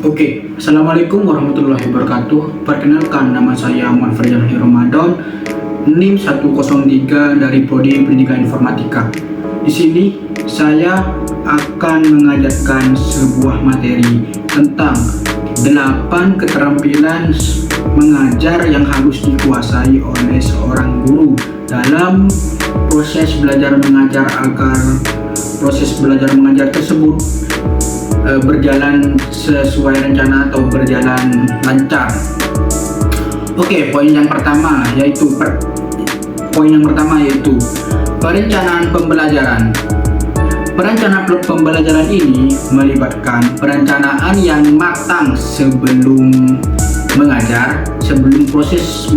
Oke, Assalamualaikum warahmatullahi wabarakatuh. Perkenalkan, nama saya Muhammad Farzan Ramadan, NIM 103 dari Prodi Pendidikan Informatika. Di sini saya akan mengajarkan sebuah materi tentang 8 keterampilan mengajar yang harus dikuasai oleh seorang guru dalam proses belajar mengajar agar proses belajar mengajar tersebut berjalan sesuai rencana atau berjalan lancar. Oke, poin yang pertama yaitu perencanaan pembelajaran. Perencanaan pembelajaran ini melibatkan perencanaan yang matang sebelum mengajar, sebelum proses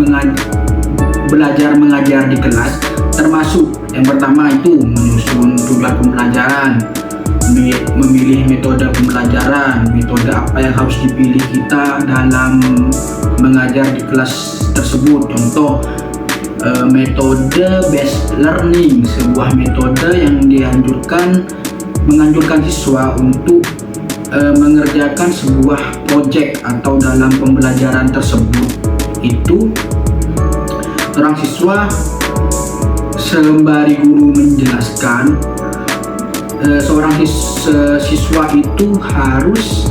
belajar mengajar di kelas, termasuk yang pertama itu menyusun tujuan pembelajaran, memilih metode pembelajaran, metode apa yang harus dipilih kita dalam mengajar di kelas tersebut. Contoh, metode based learning, sebuah metode yang menganjurkan siswa untuk mengerjakan sebuah project atau dalam pembelajaran tersebut itu seorang siswa sembari guru menjelaskan, seorang siswa itu harus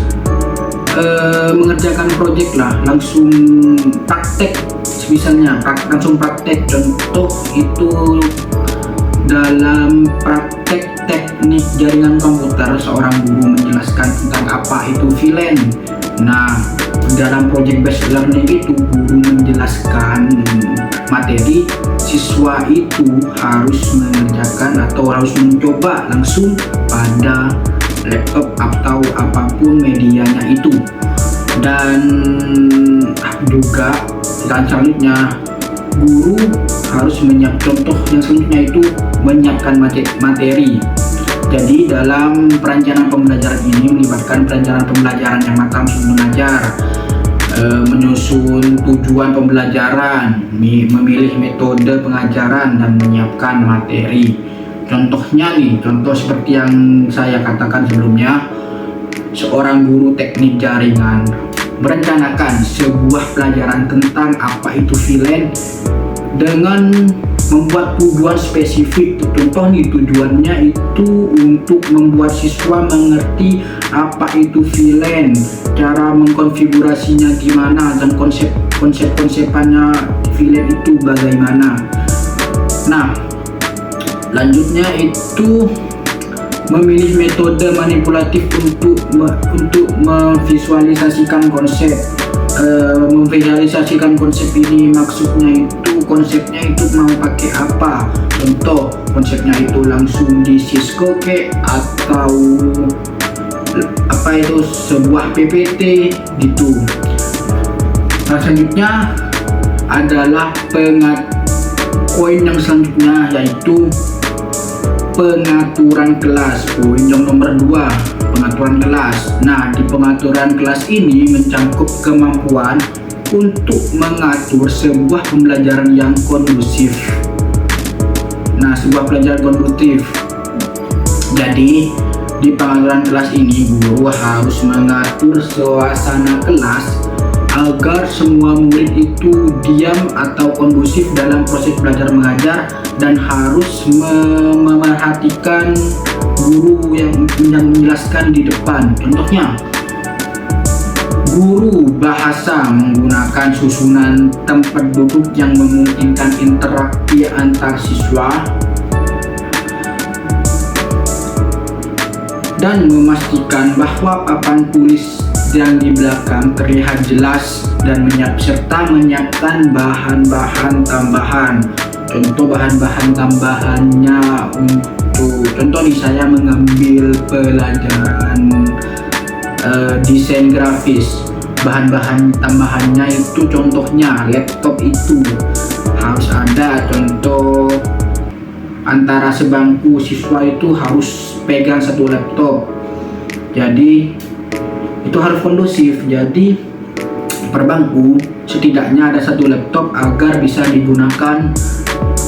mengerjakan proyek lah, langsung praktek, misalnya langsung praktek. Contoh itu dalam praktek teknik jaringan komputer, seorang guru menjelaskan tentang apa itu VLAN. Nah, dalam project based learning itu guru menjelaskan materi, siswa itu harus mengerjakan atau harus mencoba langsung pada laptop atau apapun medianya itu. Dan juga selanjutnya guru harus contoh yang selanjutnya itu menyiapkan materi. Jadi dalam perencanaan pembelajaran ini melibatkan perencanaan pembelajaran yang matang sebelum mengajar, menyusun tujuan pembelajaran, memilih metode pengajaran, dan menyiapkan materi. Contohnya nih, contoh seperti yang saya katakan sebelumnya, seorang guru teknik jaringan merencanakan sebuah pelajaran tentang apa itu VLAN dengan membuat tujuan spesifik. Contoh nih, tujuannya itu untuk membuat siswa mengerti apa itu VLAN, cara mengkonfigurasinya gimana, dan konsep-konsepannya VLAN itu bagaimana. Nah, lanjutnya itu memilih metode manipulatif untuk memvisualisasikan konsep. Memvisualisasikan konsep ini maksudnya itu konsepnya itu mau pakai apa. Contoh, konsepnya itu langsung di Cisco atau apa itu sebuah PPT gitu. Nah, selanjutnya adalah poin yang selanjutnya yaitu pengaturan kelas. Poin yang nomor 2, pengaturan kelas. Nah, di pengaturan kelas ini mencangkup kemampuan untuk mengatur sebuah pembelajaran yang kondusif. Nah, sebuah pelajaran kondusif. Jadi, di pengaturan kelas ini guru harus mengatur suasana kelas agar semua murid itu diam atau kondusif dalam proses belajar mengajar, dan harus memerhatikan guru yang menjelaskan di depan. Contohnya, guru bahasa menggunakan susunan tempat duduk yang memungkinkan interaksi antar siswa, dan memastikan bahwa papan tulis yang di belakang terlihat jelas, dan menyiapkan bahan-bahan tambahan. Contoh bahan-bahan tambahannya untuk contoh nih, saya mengambil pelajaran desain grafis. Bahan-bahan tambahannya itu contohnya laptop itu harus ada. Contoh, antara sebangku siswa itu harus pegang satu laptop. Jadi itu harus kondusif. Jadi per bangku setidaknya ada satu laptop agar bisa digunakan,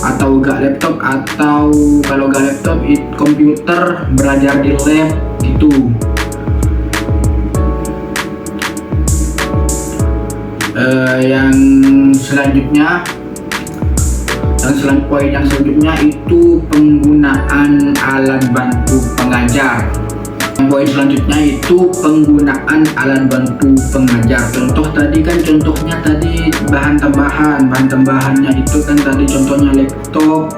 atau gak laptop, atau kalau gak laptop komputer belajar di lab gitu. Poin yang selanjutnya itu penggunaan alat bantu pengajar. Poin selanjutnya itu penggunaan alat bantu pengajar. Contohnya tadi bahan tambahannya itu kan tadi contohnya laptop.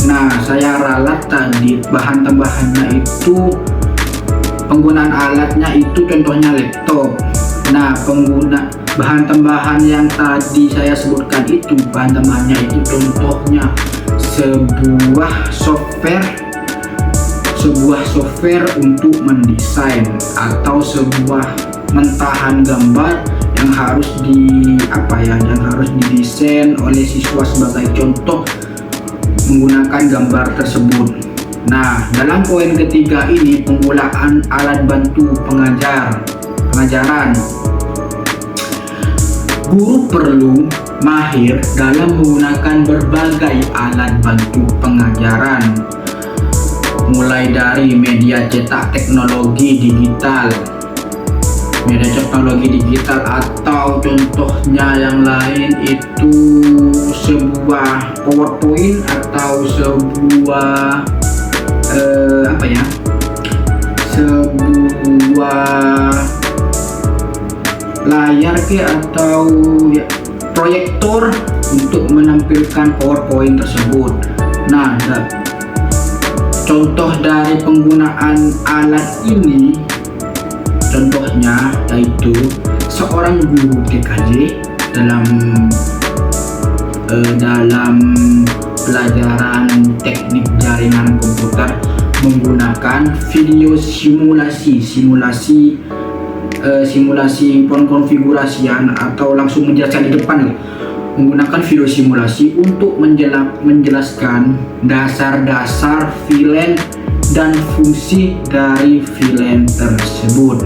Nah, saya ralat tadi bahan tambahannya itu, penggunaan alatnya itu contohnya laptop. Nah, bahan tambahan yang tadi saya sebutkan itu, bahan tambahannya itu contohnya sebuah software untuk mendesain, atau sebuah mentahan gambar yang harus didesain oleh siswa sebagai contoh menggunakan gambar tersebut. Nah, dalam poin ketiga ini penggunaan alat bantu pengajaran. Guru perlu mahir dalam menggunakan berbagai alat bantu pengajaran, mulai dari media cetak teknologi digital, atau contohnya yang lain itu sebuah PowerPoint atau sebuah layar atau proyektor untuk menampilkan PowerPoint tersebut. Nah, contoh dari penggunaan alat ini contohnya yaitu seorang guru TKJ dalam pelajaran teknik jaringan komputer menggunakan video simulasi konfigurasian, atau langsung menjelaskan di depan, menggunakan video simulasi untuk menjelaskan dasar-dasar VLAN dan fungsi dari VLAN tersebut.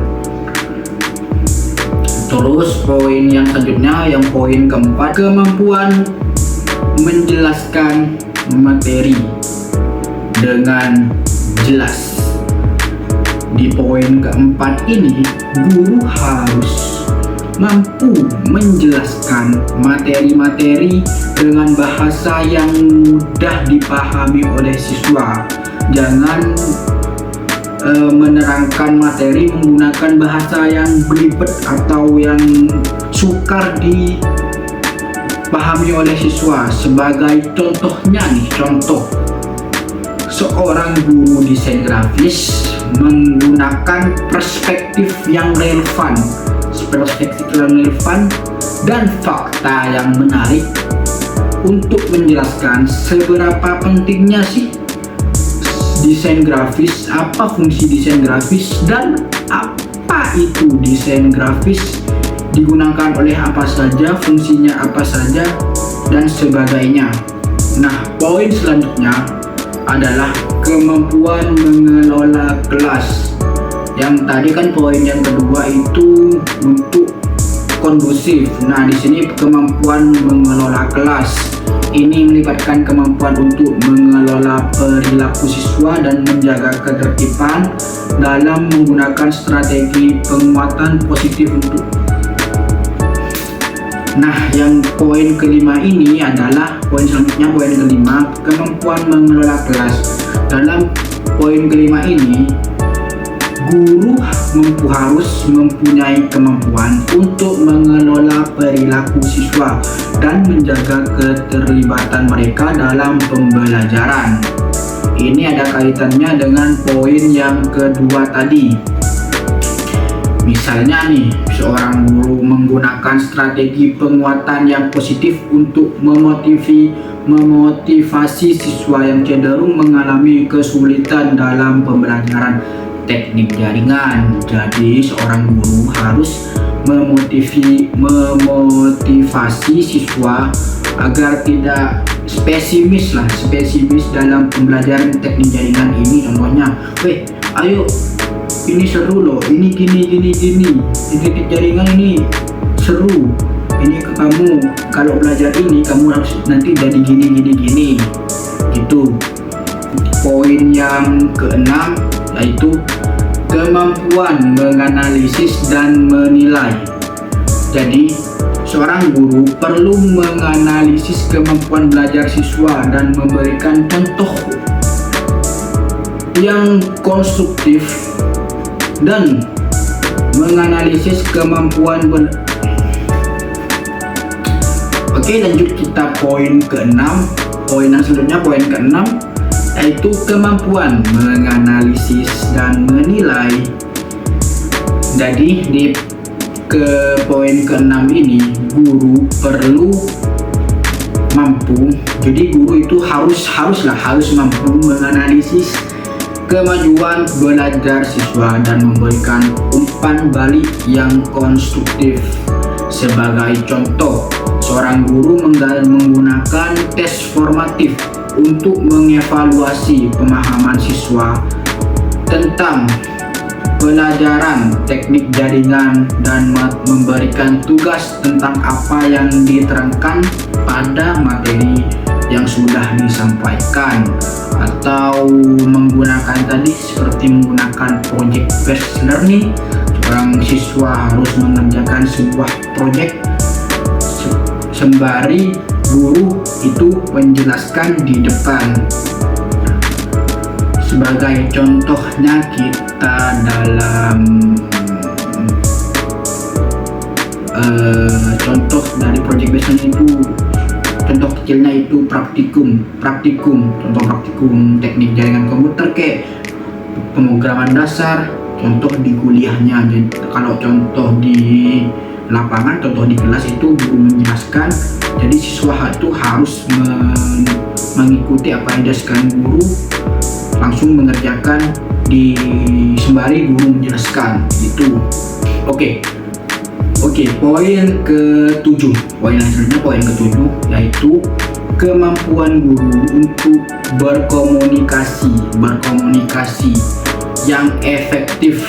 Terus poin yang selanjutnya, yang poin keempat, kemampuan menjelaskan materi dengan jelas. Di poin keempat ini, guru harus mampu menjelaskan materi-materi dengan bahasa yang mudah dipahami oleh siswa. Jangan menerangkan materi menggunakan bahasa yang belibet atau yang sukar dipahami oleh siswa. Sebagai contohnya nih, seorang guru desain grafis menggunakan perspektif yang relevan dan fakta yang menarik untuk menjelaskan seberapa pentingnya sih desain grafis, apa fungsi desain grafis, dan apa itu desain grafis, digunakan oleh apa saja, fungsinya apa saja, dan sebagainya. Nah, poin selanjutnya adalah kemampuan mengelola kelas. Yang tadi kan poin yang kedua itu untuk kondusif. Nah, di sini kemampuan mengelola kelas ini melibatkan kemampuan untuk mengelola perilaku siswa dan menjaga ketertiban dalam menggunakan strategi penguatan positif untuk. Nah, yang poin kelima ini adalah poin selanjutnya, poin kelima, kemampuan mengelola kelas. Dalam poin kelima ini, guru harus mempunyai kemampuan untuk mengelola perilaku siswa dan menjaga keterlibatan mereka dalam pembelajaran. Ini ada kaitannya dengan poin yang kedua tadi. Misalnya nih, seorang guru menggunakan strategi penguatan yang positif untuk memotivasi siswa yang cenderung mengalami kesulitan dalam pembelajaran teknik jaringan. Jadi seorang guru harus memotivasi siswa agar tidak spesimis dalam pembelajaran teknik jaringan ini. Contohnya, ayo ini seru loh, ini gini, titik jaringan ini seru, ini ke kamu kalau belajar ini kamu harus nanti jadi gini gitu. Poin yang keenam yaitu kemampuan menganalisis dan menilai. Jadi seorang guru perlu menganalisis kemampuan belajar siswa dan memberikan contoh yang konstruktif dan menganalisis kemampuan Oke, lanjut kita poin ke-6. Poin yang selanjutnya, poin ke-6 yaitu kemampuan menganalisis dan menilai. Jadi di poin ke-6 ini guru perlu mampu. Jadi guru itu harus mampu menganalisis kemajuan belajar siswa dan memberikan umpan balik yang konstruktif. Sebagai contoh, seorang guru menggunakan tes formatif untuk mengevaluasi pemahaman siswa tentang pelajaran teknik jaringan dan memberikan tugas tentang apa yang diterangkan pada materi yang sudah disampaikan, atau menggunakan tadi seperti menggunakan project based learning. Seorang siswa harus mengerjakan sebuah project sembari guru itu menjelaskan di depan. Sebagai contohnya kita dalam contoh dari project based itu, contoh kecilnya itu praktikum contoh praktikum teknik jaringan komputer kayak pemrograman dasar, contoh di kuliahnya. Jadi kalau contoh di lapangan, contoh di kelas itu guru menjelaskan, jadi siswa itu harus mengikuti apa yang dijelaskan guru, langsung mengerjakan di sembari guru menjelaskan gitu. Oke, poin ke-7. Poin selanjutnya, poin ke-7 yaitu kemampuan guru untuk berkomunikasi yang efektif.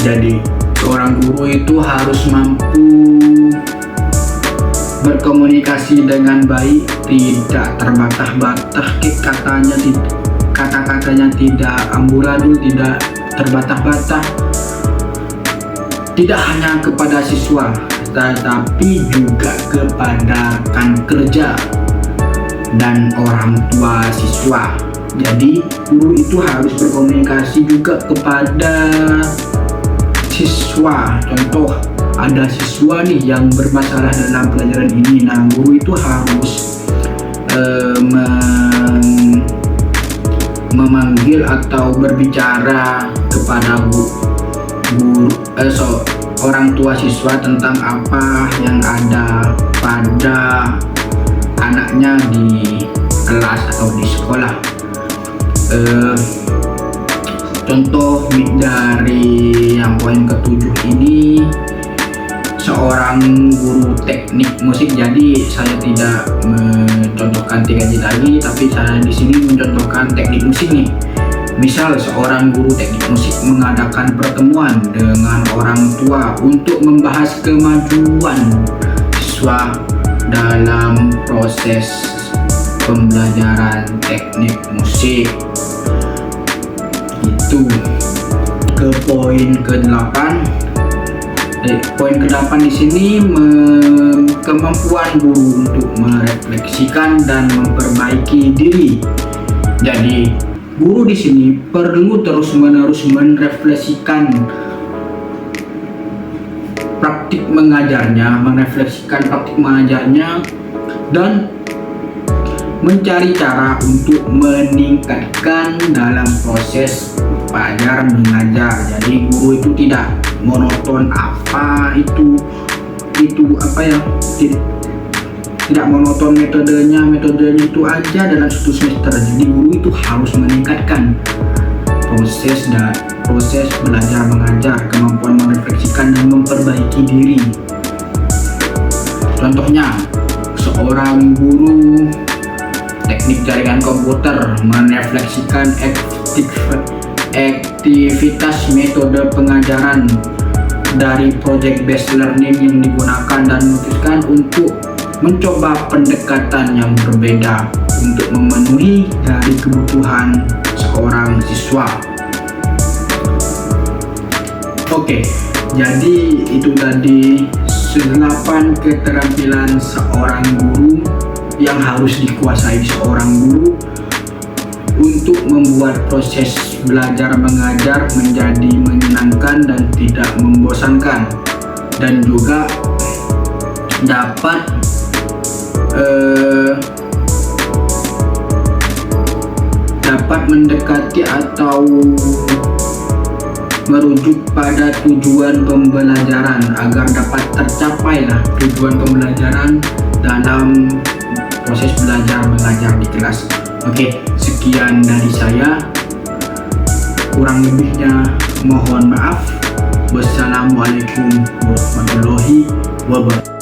Jadi seorang guru itu harus mampu berkomunikasi dengan baik, tidak terbantah-bantah, kata-katanya tidak amburadul, tidak terbantah-bantah, tidak hanya kepada siswa tetapi juga kepada rekan kerja dan orang tua siswa. Jadi guru itu harus berkomunikasi juga kepada siswa. Contoh, ada siswa nih yang bermasalah dalam pelajaran ini, nah guru itu harus memanggil atau berbicara kepada orang tua siswa tentang apa yang ada pada anaknya di kelas atau di sekolah. Contoh dari yang poin ke-7 ini, seorang guru teknik musik. Jadi saya tidak mencontohkan 3J tadi, tapi saya di sini mencontohkan teknik musik nih. Misal seorang guru teknik musik mengadakan pertemuan dengan orang tua untuk membahas kemajuan siswa dalam proses pembelajaran teknik musik. Itu ke poin ke-8. Poin ke-8 di sini kemampuan guru untuk merefleksikan dan memperbaiki diri. Jadi guru di sini perlu terus-menerus merefleksikan praktik mengajarnya, dan mencari cara untuk meningkatkan dalam proses belajar mengajar. Jadi guru itu tidak monoton tidak monoton metodenya itu aja dalam satu semester. Jadi guru itu harus meningkatkan proses belajar mengajar, kemampuan merefleksikan dan memperbaiki diri. Contohnya, seorang guru teknik jaringan komputer merefleksikan aktivitas metode pengajaran dari project based learning yang digunakan dan memutuskan untuk mencoba pendekatan yang berbeda untuk memenuhi dari kebutuhan seorang siswa. Oke, jadi itu tadi 8 keterampilan seorang guru yang harus dikuasai seorang guru untuk membuat proses belajar mengajar menjadi menyenangkan dan tidak membosankan, dan juga dapat mendekati atau merujuk pada tujuan pembelajaran agar dapat tercapailah tujuan pembelajaran dalam proses belajar mengajar di kelas. Oke, sekian dari saya. Kurang lebihnya mohon maaf. Wassalamualaikum warahmatullahi wabarakatuh.